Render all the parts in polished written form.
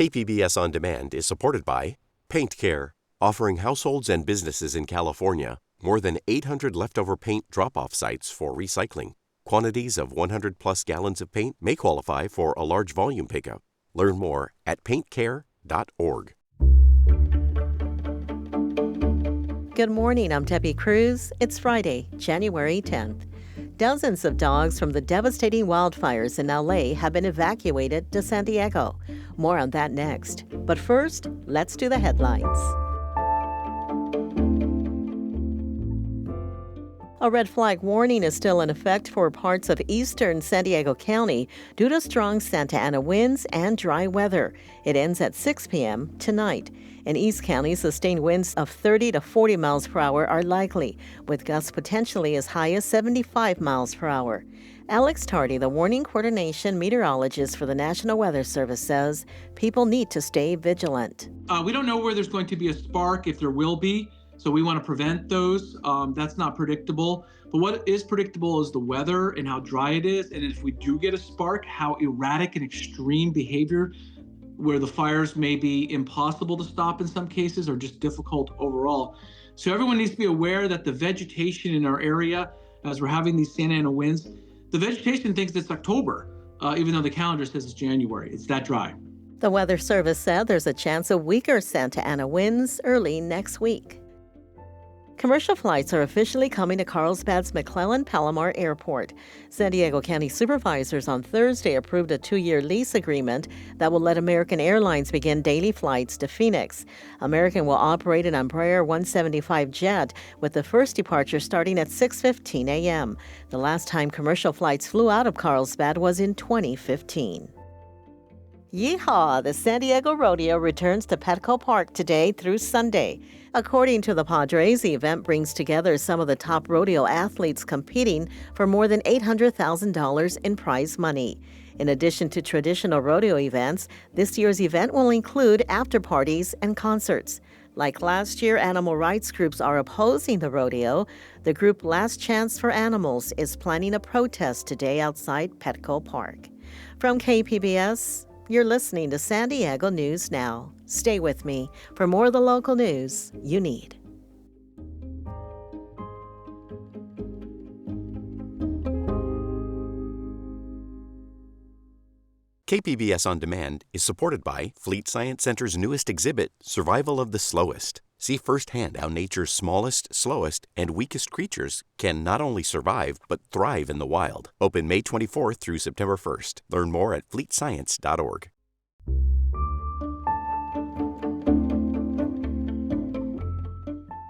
KPBS On Demand is supported by Paint Care, offering households and businesses in California more than 800 leftover paint drop-off sites for recycling. Quantities of 100-plus gallons of paint may qualify for a large volume pickup. Learn more at paintcare.org. Good morning, I'm Debbie Cruz. It's Friday, January 10th. Dozens of dogs from the devastating wildfires in LA have been evacuated to San Diego. More on that next. But first, let's do the headlines. A red flag warning is still in effect for parts of eastern San Diego County due to strong Santa Ana winds and dry weather. It ends at 6 p.m. tonight. In East County, sustained winds of 30 to 40 miles per hour are likely, with gusts potentially as high as 75 miles per hour. Alex Tardy, the warning coordination meteorologist for the National Weather Service, says people need to stay vigilant. We don't know where there's going to be a spark, if there will be, so we want to prevent those. That's not predictable. But what is predictable is the weather and how dry it is, and if we do get a spark, how erratic and extreme behavior, where the fires may be impossible to stop in some cases or just difficult overall. So everyone needs to be aware that the vegetation in our area, as we're having these Santa Ana winds, the vegetation thinks it's October, even though the calendar says it's January. It's that dry. The Weather Service said there's a chance of weaker Santa Ana winds early next week. Commercial flights are officially coming to Carlsbad's McClellan-Palomar Airport. San Diego County supervisors on Thursday approved a 2-year lease agreement that will let American Airlines begin daily flights to Phoenix. American will operate an Embraer 175 jet, with the first departure starting at 6:15 a.m. The last time commercial flights flew out of Carlsbad was in 2015. Yeehaw! The San Diego Rodeo returns to Petco Park today through Sunday. According to the Padres, the event brings together some of the top rodeo athletes competing for more than $800,000 in prize money. In addition to traditional rodeo events, this year's event will include after-parties and concerts. Like last year, animal rights groups are opposing the rodeo. The group Last Chance for Animals is planning a protest today outside Petco Park. From KPBS, you're listening to San Diego News Now. Stay with me for more of the local news you need. KPBS On Demand is supported by Fleet Science Center's newest exhibit, Survival of the Slowest. See firsthand how nature's smallest, slowest, and weakest creatures can not only survive, but thrive in the wild. Open May 24th through September 1st. Learn more at fleetscience.org.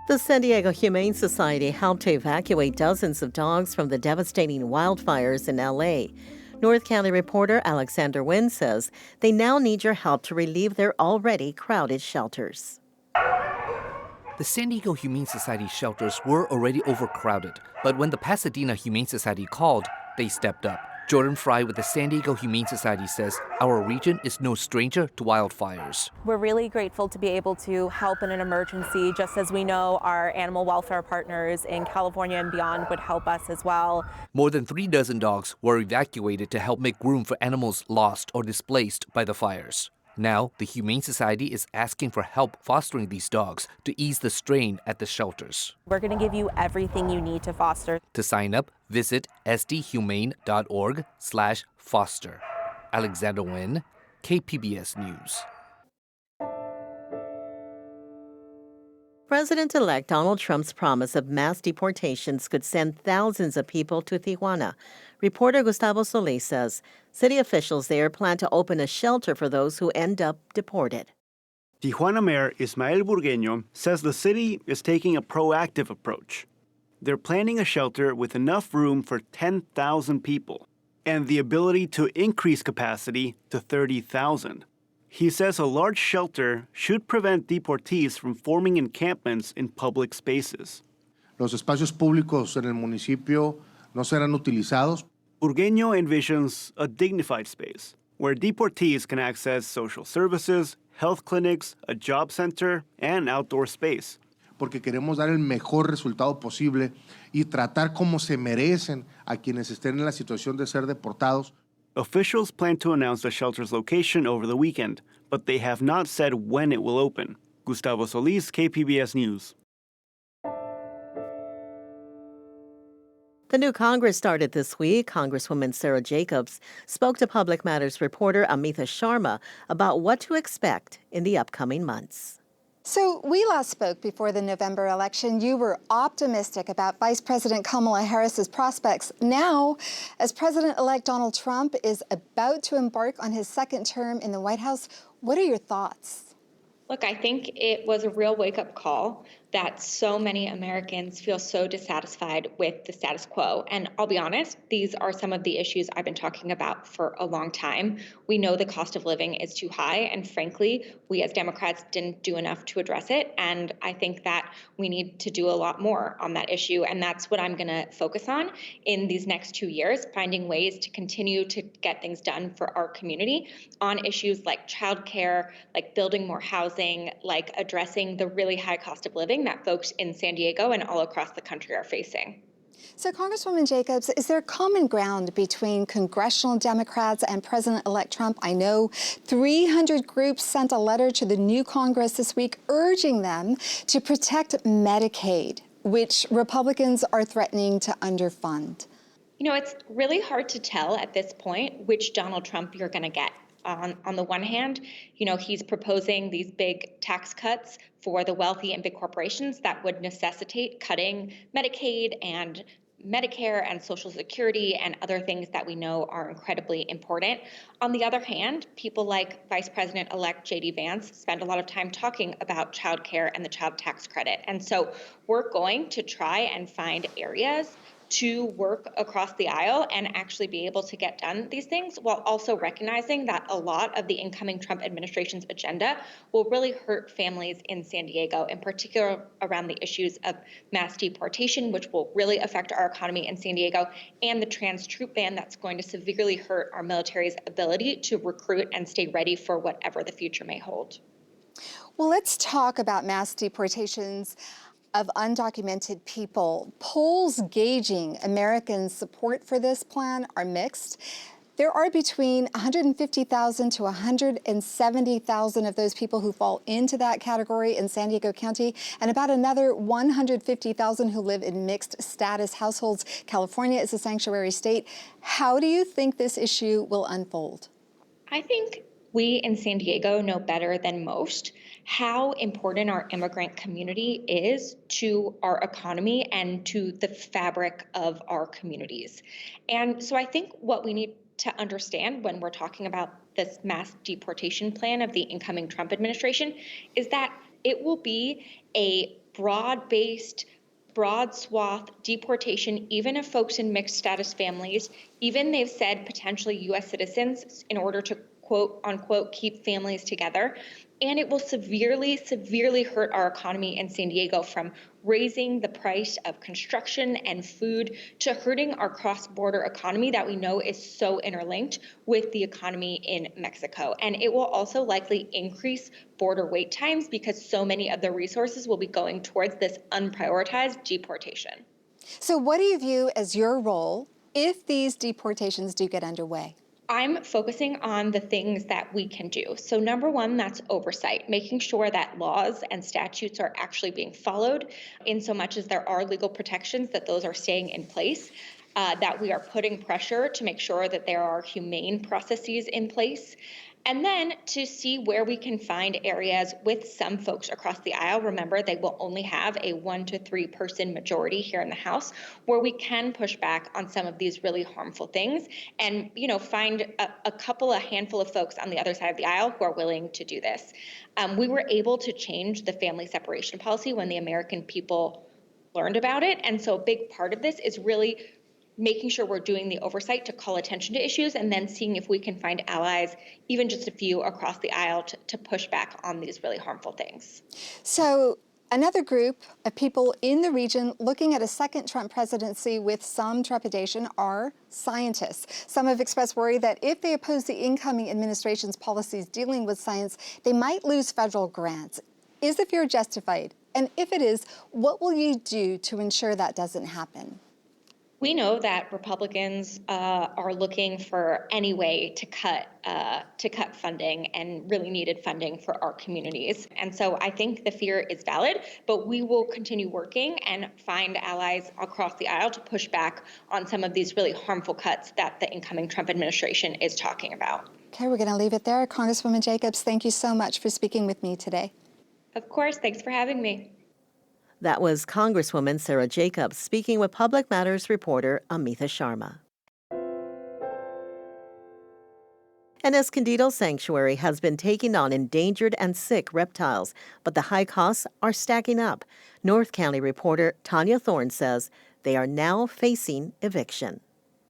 The San Diego Humane Society helped to evacuate dozens of dogs from the devastating wildfires in LA. North County reporter Alexander Nguyen says they now need your help to relieve their already crowded shelters. The San Diego Humane Society shelters were already overcrowded, but when the Pasadena Humane Society called, they stepped up. Jordan Fry with the San Diego Humane Society says our region is no stranger to wildfires. We're really grateful to be able to help in an emergency, just as we know our animal welfare partners in California and beyond would help us as well. More than 36 dogs were evacuated to help make room for animals lost or displaced by the fires. Now, the Humane Society is asking for help fostering these dogs to ease the strain at the shelters. We're going to give you everything you need to foster. To sign up, visit sdhumane.org/foster. Alexander Nguyen, KPBS News. President-elect Donald Trump's promise of mass deportations could send thousands of people to Tijuana. Reporter Gustavo Solis says city officials there plan to open a shelter for those who end up deported. Tijuana Mayor Ismael Burgueño says the city is taking a proactive approach. They're planning a shelter with enough room for 10,000 people and the ability to increase capacity to 30,000. He says a large shelter should prevent deportees from forming encampments in public spaces. Los espacios públicos en el municipio no serán utilizados. Burgueño envisions a dignified space where deportees can access social services, health clinics, a job center, and outdoor space. Porque queremos dar el mejor resultado posible y tratar como se merecen a quienes estén en la situación de ser deportados. Officials plan to announce the shelter's location over the weekend, but they have not said when it will open. Gustavo Solis, KPBS News. The new Congress started this week. Congresswoman Sarah Jacobs spoke to Public Matters reporter Amita Sharma about what to expect in the upcoming months. So we last spoke before the November election. You were optimistic about Vice President Kamala Harris's prospects. Now, as President-elect Donald Trump is about to embark on his second term in the White House, what are your thoughts? Look, I think it was a real wake-up call that so many Americans feel so dissatisfied with the status quo. And I'll be honest, these are some of the issues I've been talking about for a long time. We know the cost of living is too high, and frankly, we as Democrats didn't do enough to address it. And I think that we need to do a lot more on that issue. And that's what I'm going to focus on in these next 2 years, finding ways to continue to get things done for our community on issues like childcare, like building more housing, like addressing the really high cost of living that folks in San Diego and all across the country are facing. So, Congresswoman Jacobs, is there common ground between congressional Democrats and President-elect Trump? I know 300 groups sent a letter to the new Congress this week urging them to protect Medicaid, which Republicans are threatening to underfund. You know, it's really hard to tell at this point which Donald Trump you're going to get. On the one hand, you know, he's proposing these big tax cuts for the wealthy and big corporations that would necessitate cutting Medicaid and Medicare and Social Security and other things that we know are incredibly important. On the other hand, people like Vice President-elect J.D. Vance spend a lot of time talking about child care and the child tax credit. And so we're going to try and find areas to work across the aisle and actually be able to get done these things, while also recognizing that a lot of the incoming Trump administration's agenda will really hurt families in San Diego, in particular around the issues of mass deportation, which will really affect our economy in San Diego, and the trans troop ban that's going to severely hurt our military's ability to recruit and stay ready for whatever the future may hold. Well, let's talk about mass deportations of undocumented people. Polls gauging Americans' support for this plan are mixed. There are between 150,000 to 170,000 of those people who fall into that category in San Diego County, and about another 150,000 who live in mixed status households. California is a sanctuary state. How do you think this issue will unfold? I think we in San Diego know better than most how important our immigrant community is to our economy and to the fabric of our communities. And so I think what we need to understand when we're talking about this mass deportation plan of the incoming Trump administration is that it will be a broad-based, broad swath deportation, even of folks in mixed status families, even they've said potentially U.S. citizens, in order to quote unquote keep families together. And it will severely, severely hurt our economy in San Diego, from raising the price of construction and food to hurting our cross-border economy that we know is so interlinked with the economy in Mexico. And it will also likely increase border wait times because so many of the resources will be going towards this unprioritized deportation. So what do you view as your role if these deportations do get underway? I'm focusing on the things that we can do. So number one, that's oversight, making sure that laws and statutes are actually being followed, in so much as there are legal protections, that those are staying in place, that we are putting pressure to make sure that there are humane processes in place. And then to see where we can find areas with some folks across the aisle. Remember, they will only have a 1 to 3 person majority here in the House, where we can push back on some of these really harmful things and, you know, find a handful of folks on the other side of the aisle who are willing to do this. We were able to change the family separation policy when the American people learned about it. And so a big part of this is really making sure we're doing the oversight to call attention to issues, and then seeing if we can find allies, even just a few across the aisle, to push back on these really harmful things. So another group of people in the region looking at a second Trump presidency with some trepidation are scientists. Some have expressed worry that if they oppose the incoming administration's policies dealing with science, they might lose federal grants. Is the fear justified? And if it is, what will you do to ensure that doesn't happen? We know that Republicans are looking for any way to cut funding and really needed funding for our communities. And so I think the fear is valid, but we will continue working and find allies across the aisle to push back on some of these really harmful cuts that the incoming Trump administration is talking about. Okay, we're going to leave it there. Congresswoman Jacobs, thank you so much for speaking with me today. Of course, thanks for having me. That was Congresswoman Sarah Jacobs speaking with Public Matters reporter Amita Sharma. An Escondido sanctuary has been taking on endangered and sick reptiles, but the high costs are stacking up. North County reporter Tanya Thorne says they are now facing eviction.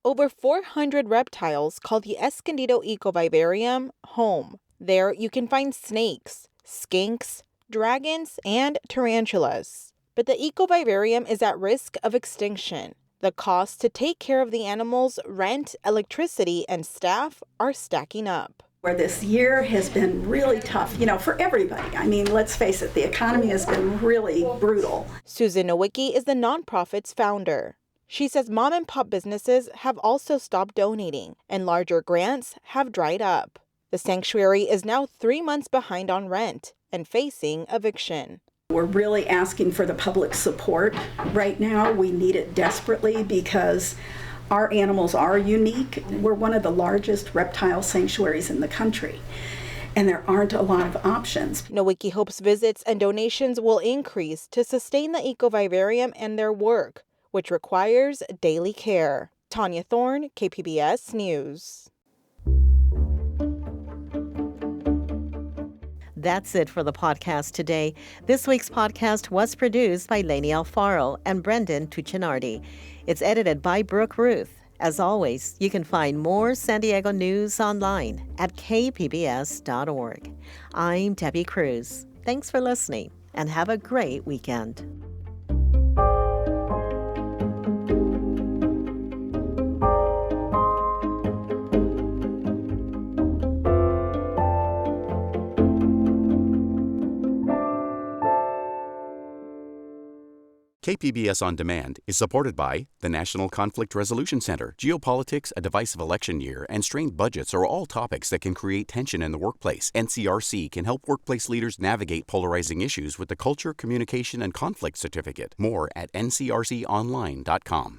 Over 400 reptiles call the Escondido Ecovivarium home. There you can find snakes, skinks, dragons, and tarantulas. But the Ecovivarium is at risk of extinction. The costs to take care of the animals, rent, electricity, and staff are stacking up. Where this year has been really tough, for everybody. I mean, let's face it, the economy has been really brutal. Susan Nowicki is the nonprofit's founder. She says mom and pop businesses have also stopped donating, and larger grants have dried up. The sanctuary is now 3 months behind on rent and facing eviction. We're really asking for the public support right now. We need it desperately because our animals are unique. We're one of the largest reptile sanctuaries in the country, and there aren't a lot of options. Nowicki hopes visits and donations will increase to sustain the Ecovivarium and their work, which requires daily care. Tanya Thorne, KPBS News. That's it for the podcast today. This week's podcast was produced by Lainey Alfaro and Brendan Tuccinardi. It's edited by Brooke Ruth. As always, you can find more San Diego news online at kpbs.org. I'm Debbie Cruz. Thanks for listening and have a great weekend. KPBS On Demand is supported by the National Conflict Resolution Center. Geopolitics, a divisive election year, and strained budgets are all topics that can create tension in the workplace. NCRC can help workplace leaders navigate polarizing issues with the Culture, Communication, and Conflict Certificate. More at ncrconline.com.